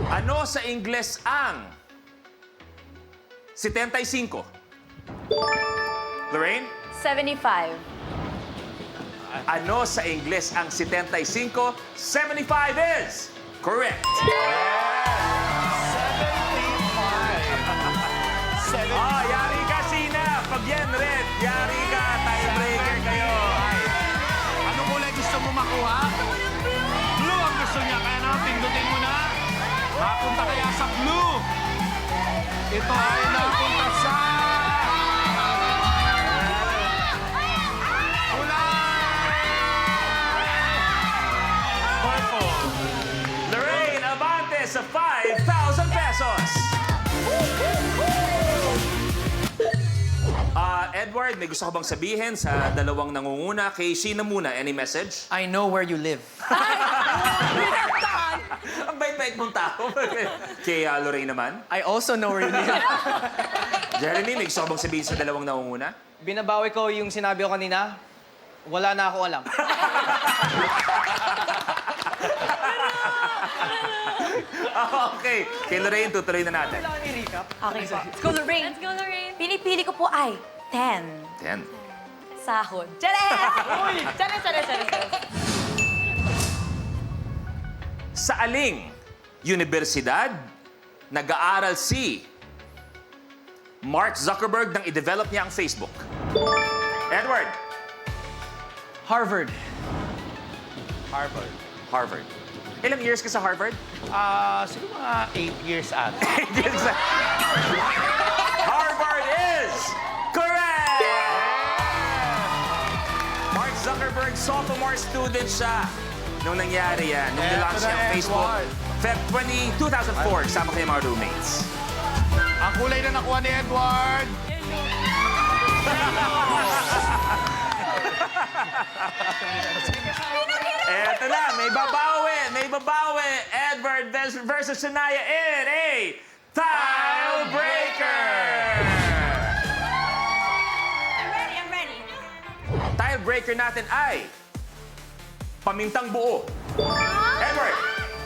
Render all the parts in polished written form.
Ano sa Ingles ang 75? Lorraine? 75. Ano sa Ingles ang 75? 75 is correct. 75. Yari ka, Sina. Pag yan, red. Yari ka. Tiebreaker kayo. Anong kulay gusto mo makuha? Blue ang gusto niya. Kaya naman, pindutin mo na. Mapunta kaya sa blue. Ito ay napunta sa... Purple. Lorraine, abante sa 5,000 pesos. Edward, may gusto ka bang sabihin sa dalawang nangunguna? Kay Sheena muna, any message? I know where you live. Ang bait-bait mong tao. Kay Lorraine naman? I also know where you live. Jeremy, may gusto ka bang sabihin sa dalawang nangunguna? Binabawi ko yung sinabi ko kanina. Wala na ako alam. Okay. Kay Lorraine, tutuloy na natin. Kailangan i-recap. Okay po. Let's go, Lorraine. Let's go, Lorraine. Pinipili ko po ay 10. 10. Sahod. Chares! Chares, chares, chares. Sa aling universidad nag-aaral si Mark Zuckerberg nang i-develop niya ang Facebook? Edward. Harvard. Harvard. Harvard. Ilang years ka sa Harvard? Siguro mga 8 years at. Harvard is correct! Mark Zuckerberg, sophomore student siya nung nangyari yan. Nung nilaunch niya ang Facebook. Feb 2004, kasama kayo mga roommates. Ang kulay na nakuha ni Edward. Eto na, may babawi, may babawi. Edward versus Shania in a tiebreaker! I'm ready. Tiebreaker natin ay pamintang buo. Edward!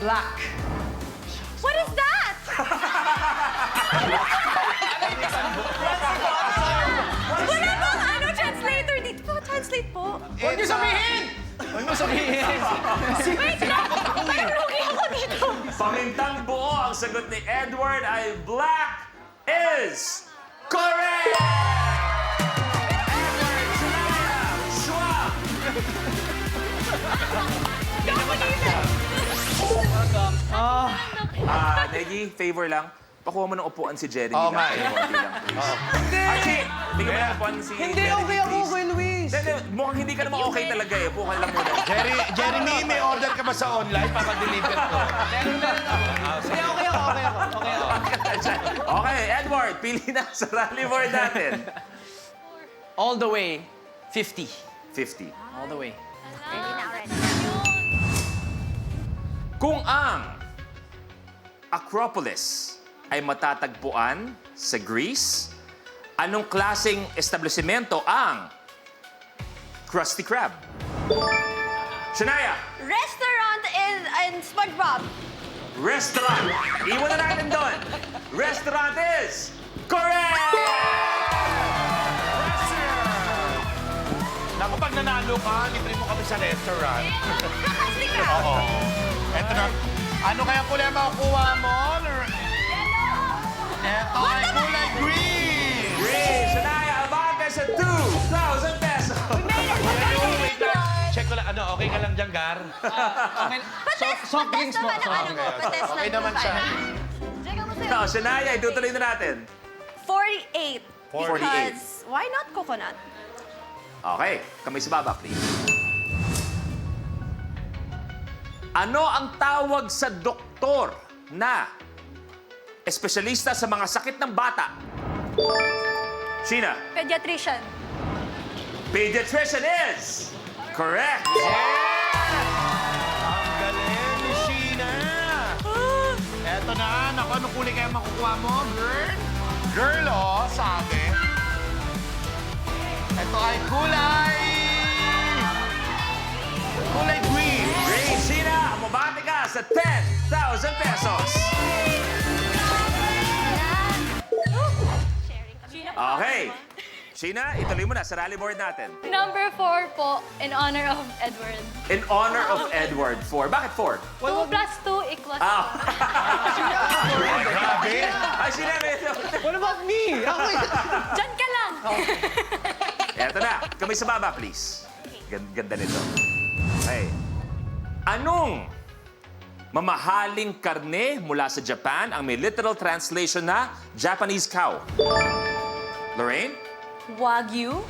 Black. What is that? Wala bang ano, translator dito? Translate po. Huwag niyo sabihin! Huwag niyo sabihin! Wait lang! Parang lugi ako dito. Pamintang buo, ang sagot ni Edward ay black is correct! Edward, Shania, swap! Negi, favor lang. Pakuha mo ng upuan si Jeremy. Oo nga, lang. Konti lang, please. Archie, bigyan mo ng upuan si Hindi, Jeremy, okay ako, please. Kuya Luis. Hindi, mukhang hindi ka naman okay talaga eh. Upo ka lang muna. Jeremy, may order ka ba sa online para deliver ko? Hindi, okay ako, okay ako. Okay ako. Okay, Edward, pili na sa rally board natin. All the way, 50. 50. All the way. Ready na, ready. Kung ang Acropolis ay matatagpuan sa Greece, anong klaseng establishmento ang Krusty Krab? Shania, Restaurant in SpongeBob. restaurant. Iwan na natin doon. Restaurant is correct! Naku, pag nanalo ka, libre mo kami sa restaurant. Kakasli ka. Oo. Eto na. Ano kaya kulay makukuha mo? Eto ay kulay green. Green, Shania, abante sa 2,000 pesos. Wait lang. Check ko lang. Ano, okay ka lang dyan, Gar? Okay. Soft drinks po. Naman ang ano mo. Patest Okay naman siya. Check mo sa'yo. No, Shania, itutuloy na natin. 48. 48. Because why not coconut? Okay, kamay sa baba, please. Ano ang tawag sa doktor na espesyalista sa mga sakit ng bata? Sheena, Pediatrician. pediatrician is correct. Ang galing ni Sheena. Eto na. Naku, anong kulay kaya makukuha mo, girl? Girl, oh, sabi. Ito ay kulay green. Great, Sheena, umabante ka sa 10,000 pesos. Okay. Sheena, ituloy mo na sa rally board natin. Number 4 po, in honor of Edward. In honor of Edward 4. Bakit 4? 2 plus 2 equals Ah. Grabe. Ay, Sheena, What about me? Ako Diyan ka lang. Eto na. Kamay sa baba, please. Ganda nito. Okay. Anong mamahaling karne mula sa Japan ang may literal translation na Japanese cow? Lorraine? Wagyu.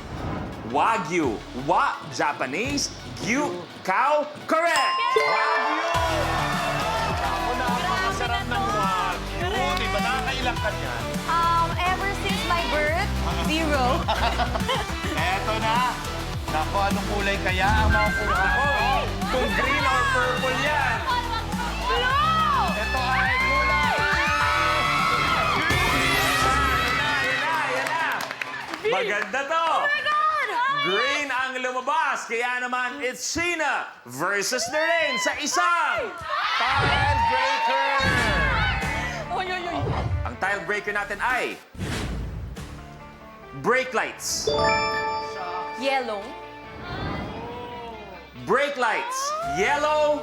Wagyu. Japanese. Gyu. Cow. Correct! Wagyu! Ako na, napakasarap ng Wagyu. Di ba nakakailang ka niyan? Ever since my birth, 0. Eto na. Naku, anong kulay kaya ang makukuha ko? Kung green or purple yan. Ito ay kulay. Yan na. Maganda to. Green ang lumabas. Kaya naman, it's Sheena versus Lorraine sa isang Tile breaker. Ang tile breaker natin ay brake lights. Yellow. Brake lights. Yellow.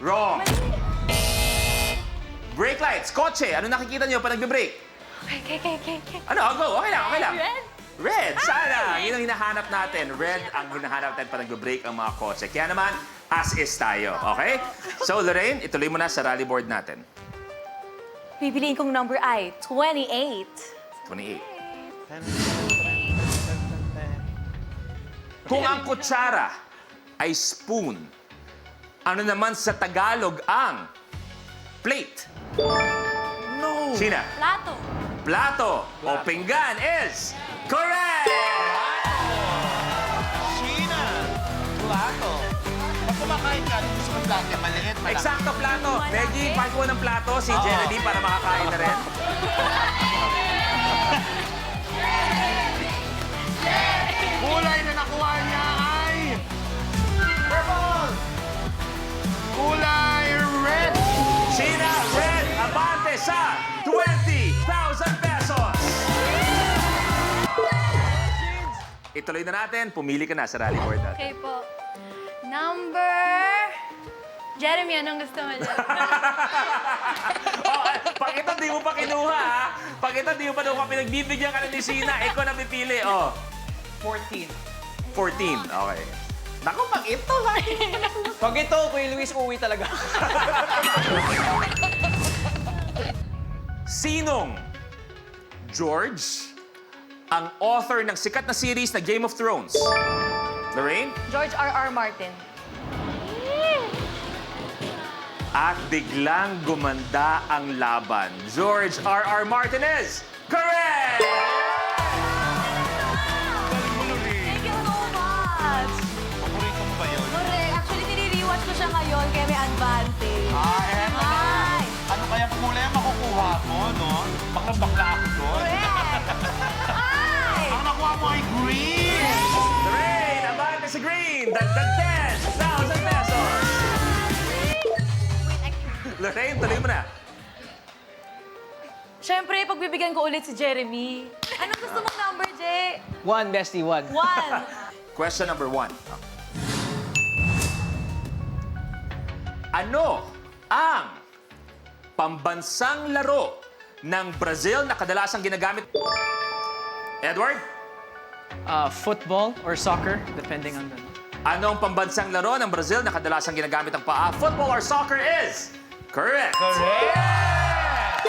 Wrong. Brake lights. Kotse. Ano nakikita niyo pa nagbe-brake? Okay. Ano? Go. Okay lang. Red? Red. Sana. Yun ang hinahanap natin. Red ang hinahanap natin pa nagbe-brake ang mga kotse. Kaya naman, as is tayo. Okay? So, Lorraine, ituloy mo na sa rally board natin. Pipiliin kong number ay 28. 28. Kung ang kutsara ay spoon, ano naman sa Tagalog ang plate? No. Sheena, Plato. plato o pinggan is correct! Sheena. Plato. Pag kumakain ka, gusto mo plato, maliit, malaki. Eksakto plato. Peggy, pack mo ng plato si Jeremy para makakain na rin. Kulay na nakuha niya ay... Purple! Kulay red! Sheena, red, abante sa 20,000 pesos! Ituloy na natin. Pumili ka na sa rally board natin. Okay po. Number... Jeremy, anong gusto mo dyan? Oh, pag ito di mo pa kinuha, ha? Pag ito di mo pa kinuha, pinagbibigyan ka na ni Sheena, ikaw na pipili. Oh, 14. 14. Okay. Naku, pag ito, ha? Pag ito, Kuya Luis, uwi talaga. Sinong George ang author ng sikat na series na Game of Thrones? Lorraine? George R.R. Martin. At biglang gumanda ang laban. George R.R. Martinez. Correct! Galing mo, Lorraine. Thank you so much. Paborito mo ba yun? Correct. Actually, nire-rewatch ko siya ngayon kaya may advantage. Eto na. Ay! Ano kaya kulay ang makukuha mo, no? Baka bakla ako doon. Correct! Ay! Ang nakuha mo ay green! Lorraine, abante sa green. Dagdag 10,000 pesos. Lorraine, tuloy mo na. Siyempre, pagbibigyan ko ulit si Jeremy. Anong gusto mong number, Jay? 1, bestie, 1. 1. Question number 1. Ano ang pambansang laro ng Brazil na kadalasang ginagamit? Edward? Football or soccer, depending on the... Ano ang pambansang laro ng Brazil na kadalasang ginagamit ang paa? Football or soccer is correct. Correct!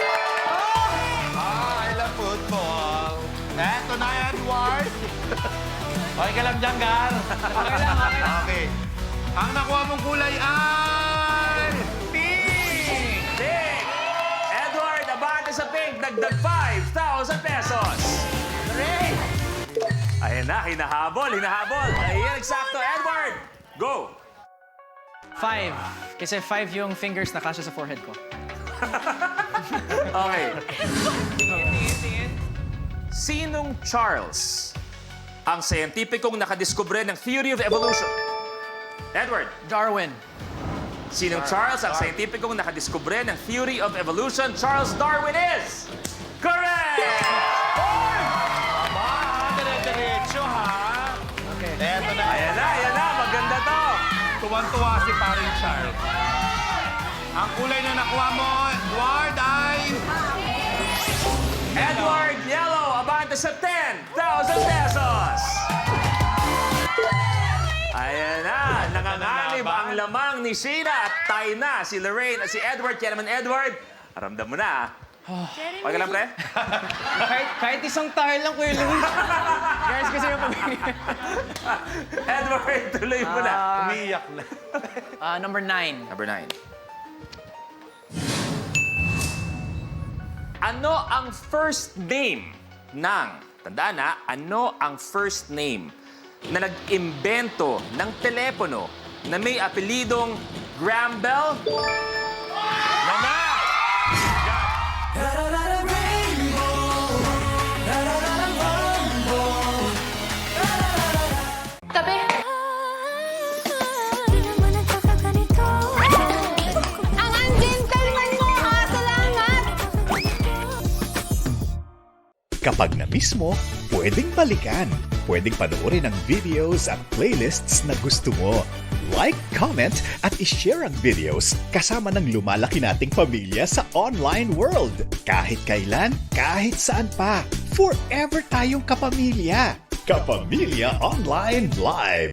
I love football. Eto na, Edward. Okay ka lang dyan, Gar. Okay lang, okay. Ang nakuha mong kulay ay... pink! Pink. Edward, abante sa pink. Dagdag 5,000 pesos. Great! Ayan na, hinahabol. Ayan, eksakto. Edward, go. 5. Kasi 5 yung fingers na kasya sa forehead ko. Okay. Sinong Charles ang scientificong nakadiskubre ng theory of evolution? Edward. Darwin. Sinong Charles ang scientificong nakadiskubre ng theory of evolution? Charles Darwin is correct! Tuwan-tuwa si paring Charles. Ang kulay na nakuha mo, Edward, ay... Edward Yellow, abante sa 10,000 pesos! Ayan na, nanganganib ang lamang ni Sheena at tayo na si Lorraine at si Edward. Kaya naman, Edward, aramdam mo na. Jeremy. Okay lang, pre? Kahit isang tahil lang, Kuya Louie. Guys, kasi yung Edward, tuloy mo na. Umiiyak na. Number 9. Number 9. Ano ang first name ng, tandaan na, ano ang first name na nag-imbento ng telepono na may apelidong Graham Bell? Lana! Tabi. Ang gentleman mo, ha? Salamat. Kapag na-miss mo, pwedeng balikan. Pwedeng panoorin ang videos at playlists na gusto mo. Like, comment, at ishare ang videos kasama ng lumalaki nating pamilya sa online world. Kahit kailan, kahit saan pa. Forever tayong kapamilya. Kapamilya Online Live.